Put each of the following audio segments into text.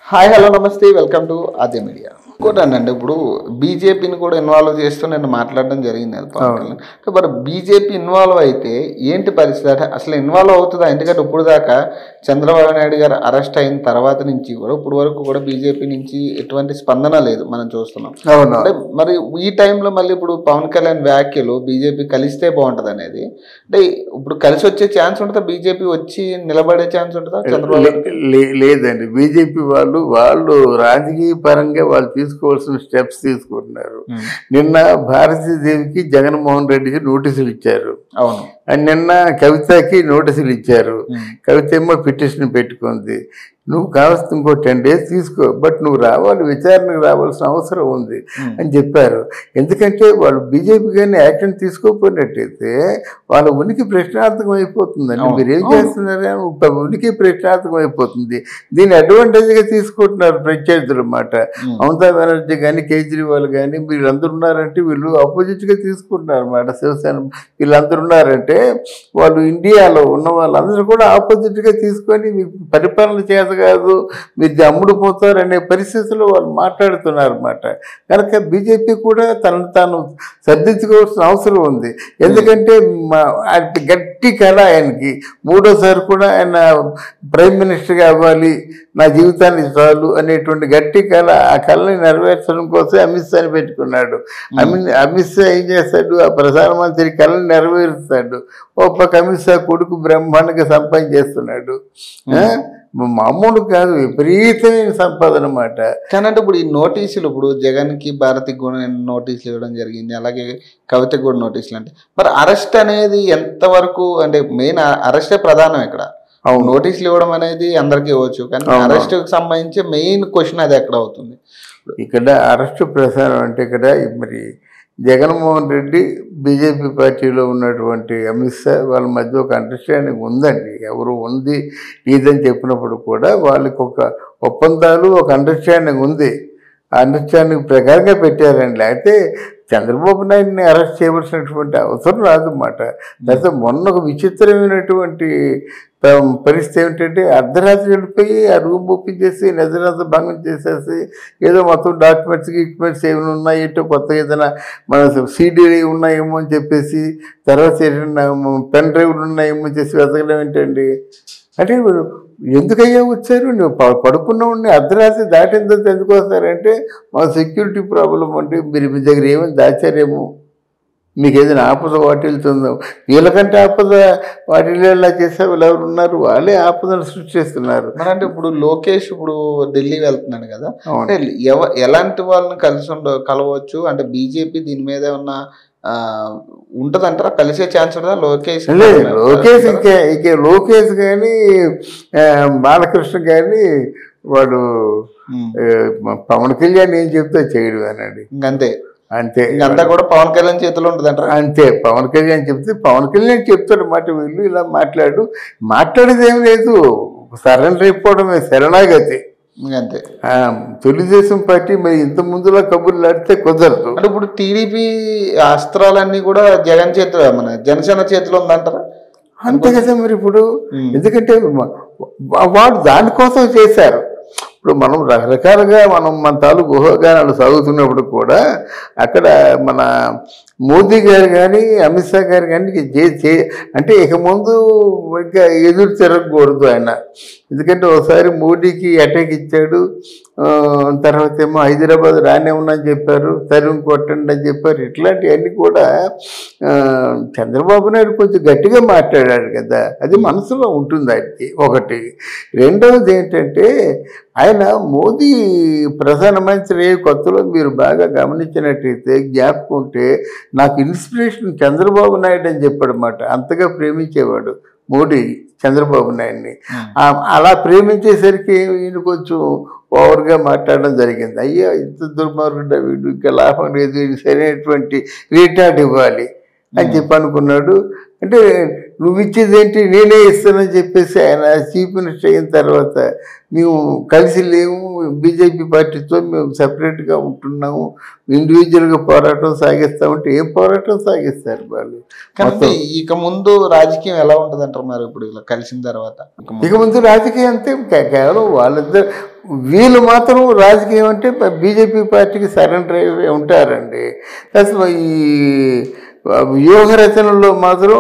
Hi hello నమస్తే welcome to Aadya media. ఇంకోటండి, ఇప్పుడు బీజేపీని కూడా ఇన్వాల్వ్ చేస్తూ నేను మాట్లాడడం జరిగింది అది పవన్ కళ్యాణ్. మరి బీజేపీ ఇన్వాల్వ్ అయితే ఏంటి పరిస్థితి, అంటే అసలు ఇన్వాల్వ్ అవుతుందా? ఎందుకంటే ఇప్పుడు దాకా చంద్రబాబు నాయుడు గారు అరెస్ట్ అయిన తర్వాత నుంచి కూడా ఇప్పుడు వరకు కూడా బీజేపీ నుంచి ఎటువంటి స్పందన లేదు మనం చూస్తున్నాం. అంటే మరి ఈ టైంలో మళ్ళీ ఇప్పుడు పవన్ కళ్యాణ్ వ్యాఖ్యలు బీజేపీ కలిస్తే బాగుంటుంది అనేది, అంటే ఇప్పుడు కలిసి వచ్చే ఛాన్స్ ఉంటుందా? బీజేపీ వచ్చి నిలబడే ఛాన్స్ ఉంటుందా? చంద్రబాబు లేదండి. బీజేపీ వాళ్ళు రాజకీయ పరంగా వాళ్ళు తీసుకోవాల్సిన స్టెప్స్ తీసుకుంటున్నారు. నిన్న భారతీదేవికి జగన్మోహన్ రెడ్డికి నోటీసులు ఇచ్చారు. అవును. నిన్న కవితకి నోటీసులు ఇచ్చారు. కవిత ఏమో పిటిషన్ పెట్టుకుంది. నువ్వు కావాల్సిన ఇంకో 10 days తీసుకో, బట్ నువ్వు రావాలి, విచారణకు రావాల్సిన అవసరం ఉంది అని చెప్పారు. ఎందుకంటే వాళ్ళు బీజేపీ కానీ యాక్షన్ తీసుకోకపోయినట్టయితే వాళ్ళ ఉనికి ప్రశ్నార్థకం అయిపోతుందండి. మీరు ఏం చేస్తున్నారా, ఉనికి ప్రశ్నార్థకం అయిపోతుంది. దీన్ని అడ్వాంటేజ్గా తీసుకుంటున్నారు ప్రత్యర్థులు అన్నమాట. మమతా బెనర్జీ కానీ కేజ్రీవాల్ కానీ వీళ్ళందరూ ఉన్నారంటే వీళ్ళు ఆపోజిట్గా తీసుకుంటున్నారు అన్నమాట. శివసేన వీళ్ళందరూ ఉన్నారంటే వాళ్ళు ఇండియాలో ఉన్న వాళ్ళందరూ కూడా ఆపోజిట్గా తీసుకొని మీకు పరిపాలన చేత కాదు, మీరు అమ్ముడు పోతారు అనే పరిస్థితుల్లో వాళ్ళు మాట్లాడుతున్నారు అన్నమాట. కనుక బీజేపీ కూడా తనను తాను సర్దించుకోవాల్సిన అవసరం ఉంది. ఎందుకంటే గట్టి కళ ఆయనకి, మూడోసారి కూడా ఆయన ప్రైమ్ మినిస్టర్గా అవ్వాలి, నా జీవితానికి చాలు అనేటువంటి గట్టి కళ, ఆ కళని నెరవేర్చడం కోసం అమిత్ షాని పెట్టుకున్నాడు. అమిత్ షా ఏం చేస్తాడు, ఆ ప్రధానమంత్రి కళని నెరవేరుస్తాడు. ఓ పక్క అమిత్ షా కొడుకు బ్రహ్మాండంగా సంపాదన చేస్తున్నాడు. మామూలు కాదు, విపరీతమైన సంపాదన అన్నమాట. కానీ అంటే ఇప్పుడు ఈ నోటీసులు, ఇప్పుడు జగన్కి భారతికి కూడా నోటీసులు ఇవ్వడం జరిగింది, అలాగే కవితకి కూడా నోటీసులు. అంటే మరి అరెస్ట్ అనేది ఎంతవరకు, అంటే మెయిన్ అరెస్టే ప్రధానం ఇక్కడ. నోటీసులు ఇవ్వడం అనేది అందరికీ ఇవ్వచ్చు, కానీ అరెస్ట్కి సంబంధించి మెయిన్ క్వశ్చన్ అది ఎక్కడ అవుతుంది. ఇక్కడ అరెస్ట్ ప్రధానం అంటే ఇక్కడ మరి జగన్మోహన్ రెడ్డి బీజేపీ పార్టీలో ఉన్నటువంటి అమిత్ షా వాళ్ళ మధ్య ఒక అండర్స్టాండింగ్ ఉందండి. ఎవరు ఉంది లేదని చెప్పినప్పుడు కూడా వాళ్ళకి ఒక ఒప్పందాలు, ఒక అండర్స్టాండింగ్ ఉంది. ఆ అండర్స్టాండింగ్ ప్రకారంగా పెట్టారండి. అయితే చంద్రబాబు నాయుడిని అరెస్ట్ చేయవలసినటువంటి అవసరం రాదన్నమాట. లేకపోతే మొన్న ఒక విచిత్రమైనటువంటి పరిస్థితి ఏమిటంటే, అర్ధరాత్రి వెళ్ళిపోయి ఆ రూమ్ ఓపెన్ చేసి నిద్రత భంగం చేసేసి ఏదో మొత్తం డాక్యుమెంట్స్ ఏమైనా ఉన్నాయేటో, కొత్త ఏదైనా మన సీడీ ఉన్నాయేమో అని చెప్పేసి, తర్వాత ఏదైనా పెన్ డ్రైవ్లు ఉన్నాయేమో చేసి వెతకడం ఏంటండి. అంటే ఎందుకయ్యా వచ్చారు, నువ్వు పడుకున్నావుని అర్ధరాత్రి దాటిన తర్వాత ఎందుకు వస్తారంటే మా సెక్యూరిటీ ప్రాబ్లం అంటే మీరు మీ దగ్గర ఏమైనా దాచారేమో, మీకు ఏదైనా ఆపద వాటిల్తుందో. వీళ్ళకంటే ఆపద వాటిల్లా చేసే వాళ్ళు ఎవరు ఉన్నారు, వాళ్ళే ఆపదను సృష్టిస్తున్నారు. అంటే ఇప్పుడు లోకేష్ ఇప్పుడు ఢిల్లీ వెళ్తున్నాడు కదా, అంటే ఎలాంటి వాళ్ళని కలవచ్చు, అంటే బీజేపీ దీని మీద ఉన్న ఉంటదంటారా, కలిసే ఛాన్స్ ఉంటుందా? లోకేష్ కానీ బాలకృష్ణ కానీ వాడు పవన్ కళ్యాణ్ ఏం చెప్తే చేయడు అనండి, ఇంకంతే. అంతే, అంతా కూడా పవన్ కళ్యాణ్ చేతిలో ఉంటుందంట. అంతే, పవన్ కళ్యాణ్ చెప్తే పవన్ కళ్యాణ్ చెప్తాడు మాట. వీళ్ళు ఇలా మాట్లాడేది ఏం లేదు, సరెండర్ అయిపోవడమే శరణాగతి. అంతే. తెలుగుదేశం పార్టీ మరి ఇంత ముందులా కబుర్లు ఆడితే కుదరదు. అంటే ఇప్పుడు టీడీపీ అస్త్రాలన్నీ కూడా జగన్ చేతిలో, మన జనసేన చేతిలో ఉందంటారా? అంతే కదా మరి ఇప్పుడు. ఎందుకంటే వాడు దానికోసం చేశారు. ఇప్పుడు మనం రకరకాలుగా మన తాలూకు ఊహాగానాలు సాగుతున్నప్పుడు కూడా అక్కడ మన మోదీ గారు కానీ అమిత్ షా గారు కానీ అంటే ఇక ముందు ఇంకా ఎదురు తిరగకూడదు ఆయన. ఎందుకంటే ఒకసారి మోడీకి అటాక్ ఇచ్చాడు, తర్వాత ఏమో హైదరాబాద్ రానే ఉందని చెప్పారు, తరుణ్ కొట్టండి అని చెప్పారు. ఇట్లాంటివన్నీ కూడా చంద్రబాబు నాయుడు కొంచెం గట్టిగా మాట్లాడాడు కదా, అది మనసులో ఉంటుంది ఆయనకి. ఒకటి. రెండవది ఏంటంటే, ఆయన మోదీ ప్రధానమంత్రి కొత్తలో మీరు బాగా గమనించినట్టయితే, జ్ఞాపకం ఉంటే, నాకు ఇన్స్పిరేషన్ చంద్రబాబు నాయుడు అని చెప్పాడన్నమాట. అంతగా ప్రేమించేవాడు మోడీ చంద్రబాబు నాయుడిని. అలా ప్రేమించేసరికి ఈయన కొంచెం ఓవర్గా మాట్లాడడం జరిగింది. అయ్యా ఇంత దుర్మార్గుడు వీడు, ఇంకా లాభం లేదు, సరైనటువంటి రీటార్డ్ ఇవ్వాలి అని చెప్పి అనుకున్నాడు. అంటే నువ్వు ఇచ్చేదేంటి నేనే ఇస్తానని చెప్పేసి ఆయన చీఫ్ మినిస్టర్ అయిన తర్వాత మేము కలిసి లేము, బీజేపీ పార్టీతో మేము సపరేట్గా ఉంటున్నాము, ఇండివిజువల్గా పోరాటం సాగిస్తామంటే ఏం పోరాటం సాగిస్తారు వాళ్ళు? కానీ ఇక ముందు రాజకీయం ఎలా ఉంటుంది అంటారు మరి ఇప్పుడు ఇలా కలిసిన తర్వాత? ఇక ముందు రాజకీయం అంతే, కేవలం వాళ్ళిద్దరు వీళ్ళు మాత్రం రాజకీయం అంటే బీజేపీ పార్టీకి సరెండర్ అయి ఉంటారండి. అసలు ఈ వ్యూహ రచనలో మాత్రం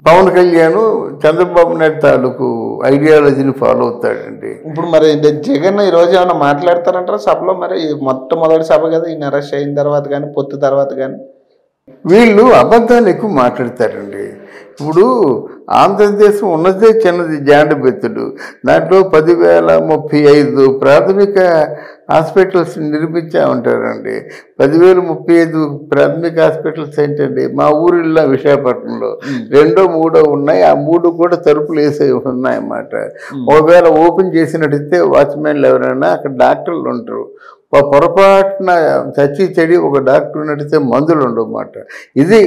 పవన్ కళ్యాణ్ చంద్రబాబు నాయుడు తాలూకు ఐడియాలజీని ఫాలో అవుతాడండి. ఇప్పుడు మరి జగన్ ఈ రోజు ఏమైనా మాట్లాడతారంటారా సభలో? మరి మొట్టమొదటి సభ కదా ఈయన అరెస్ట్ అయిన తర్వాత కానీ పొత్తు తర్వాత కానీ. వీళ్ళు అబద్ధాలు ఎక్కువ మాట్లాడతారండి. ఇప్పుడు ఆంధ్రదేశం ఉన్నదే చిన్నది, జాండబెత్తుడు. దాంట్లో 10,035 ప్రాథమిక హాస్పిటల్స్ నిర్మించామంటారండి. 10,035 ప్రాథమిక హాస్పిటల్స్ ఏంటండి? మా ఊరిలో విశాఖపట్నంలో 2, 3 ఉన్నాయి. ఆ 3 కూడా తలుపులు వేసే ఉన్నాయన్నమాట. ఒకవేళ ఓపెన్ చేసినట్టయితే వాచ్మెన్లు ఎవరైనా అక్కడ డాక్టర్లు ఉంటారు. పొరపాటున చచ్చి చెడి ఒక డాక్టర్ ఉన్నట్టయితే మందులు ఉండవన్నమాట. ఇది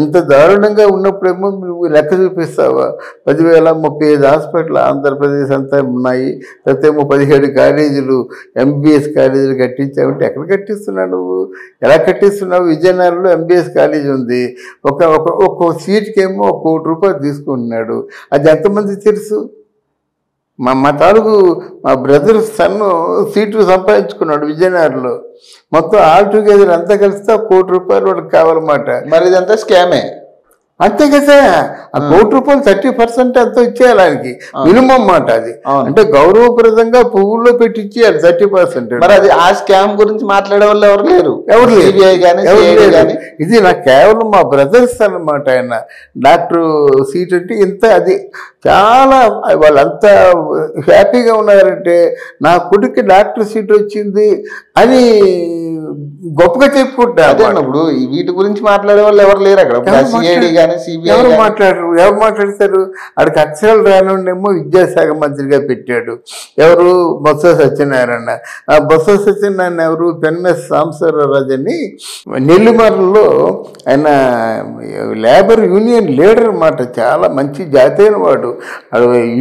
ఇంత దారుణంగా ఉన్నప్పుడేమో నువ్వు లెక్క చూపిస్తావా? 10,035 హాస్పిటల్ ఆంధ్రప్రదేశ్ అంతా ఉన్నాయి. తర్వాతేమో 17 కాలేజీలు, ఎంబీబీఎస్ కాలేజీలు కట్టించావంటే ఎక్కడ కట్టిస్తున్నావు నువ్వు? ఎలా కట్టిస్తున్నావు? విజయనగరంలో ఎంబీబీఎస్ కాలేజీ ఉంది. ఒక్క సీట్కేమో ₹1,00,00,000 తీసుకుంటున్నాడు. అది ఎంతమంది తెలుసు? మా తాలూకు మా బ్రదర్ సన్ను సీటు సంపాదించుకున్నాడు విజయనగరంలో. మొత్తం ఆల్ టుగెదర్ అంతా కలిస్తే ₹1,00,00,000 వాడికి కావాలన్నమాట. మరి ఇదంతా స్కామే అంతే కదా. ఆ ₹1,00,00,000 30% అంతా ఇచ్చేయాలి ఆయనకి, మినిమం మాట. అది అంటే గౌరవప్రదంగా పువ్వుల్లో పెట్టి ఇచ్చేయాలి 30%. మరి అది ఆ స్కామ్ గురించి మాట్లాడే వాళ్ళు ఎవరు లేరు. ఇది నాకు కేవలం మా బ్రదర్స్ అన్నమాట. ఆయన డాక్టర్ సీట్ అంటే ఇంత, అది చాలా వాళ్ళంతా హ్యాపీగా ఉన్నారంటే నా కొడుక్కి డాక్టర్ సీట్ వచ్చింది అని గొప్పగా చెప్పుకుంటారు. ఇప్పుడు వీటి గురించి మాట్లాడే వాళ్ళు ఎవరు లేరు అక్కడ. ఎవరు మాట్లాడతారు? అక్కడికి అక్షరాలు రానుండేమో విద్యాశాఖ మంత్రిగా పెట్టాడు. ఎవరు? బొత్స సత్యనారాయణ. ఆ బొత్స సత్యనారాయణ ఎవరు? పెన్మెస్ సాంబశివరావు అని నెల్లిమర్లలో ఆయన లేబర్ యూనియన్ లీడర్ అన్నమాట. చాలా మంచి జాతి అయిన వాడు.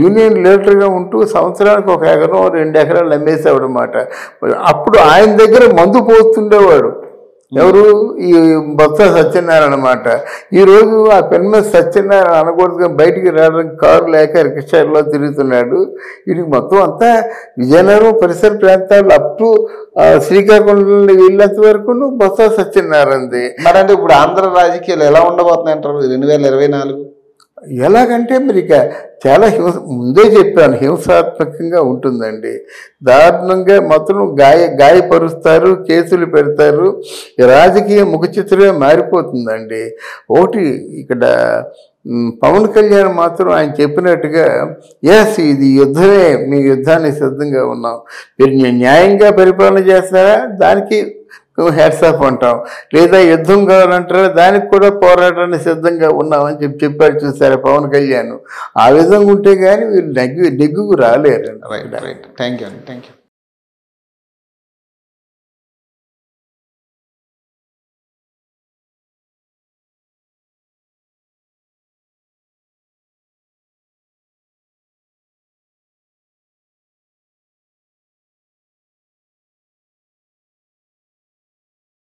యూనియన్ లీడర్గా ఉంటూ సంవత్సరానికి 1 ఎకరం 2 ఎకరాలు అమ్మేసేవాడు అన్నమాట. అప్పుడు ఆయన దగ్గర మందు పోతుండేవాడు. ఎవరు? ఈ బొత్స సత్యనారాయణ అన్నమాట. ఈరోజు ఆ పెన్మెస్ సత్యనారాయణ అనకూడదుగా బయటికి రావడానికి కారు లేక రిక్షాలో తిరుగుతున్నాడు. వీడికి మొత్తం అంతా విజయనగరం పరిసర ప్రాంతాలు అప్ టు శ్రీకాకుళం వీళ్ళంత వరకు బొత్స సత్యనారాయణది. మరి అంటే ఇప్పుడు ఆంధ్ర రాజకీయాలు ఎలా ఉండబోతున్నాయి అంటారు 2024? ఎలాగంటే మరి ఇక చాలా ముందే చెప్పాను, హింసాత్మకంగా ఉంటుందండి. దారుణంగా మొత్తం గాయపరుస్తారు, కేసులు పెడతారు. రాజకీయ ముఖ చిత్రమే మారిపోతుందండి. ఒకటి ఇక్కడ పవన్ కళ్యాణ్ మాత్రం ఆయన చెప్పినట్టుగా ఎస్ ఇది యుద్ధమే, మీ యుద్ధానికి సిద్ధంగా ఉన్నాం, మీరు న్యాయంగా పరిపాలన చేస్తారా దానికి హ్యాట్స్ ఆఫ్ అంటాం, లేదా యుద్ధం కావాలంటారా దానికి కూడా పోరాటానికి సిద్ధంగా ఉన్నామని చెప్పారు. చూసారా పవన్ కళ్యాణ్? ఆ విధంగా ఉంటే కానీ వీళ్ళు నెగ్గుకు రాలేరు. రైట్. Thank you.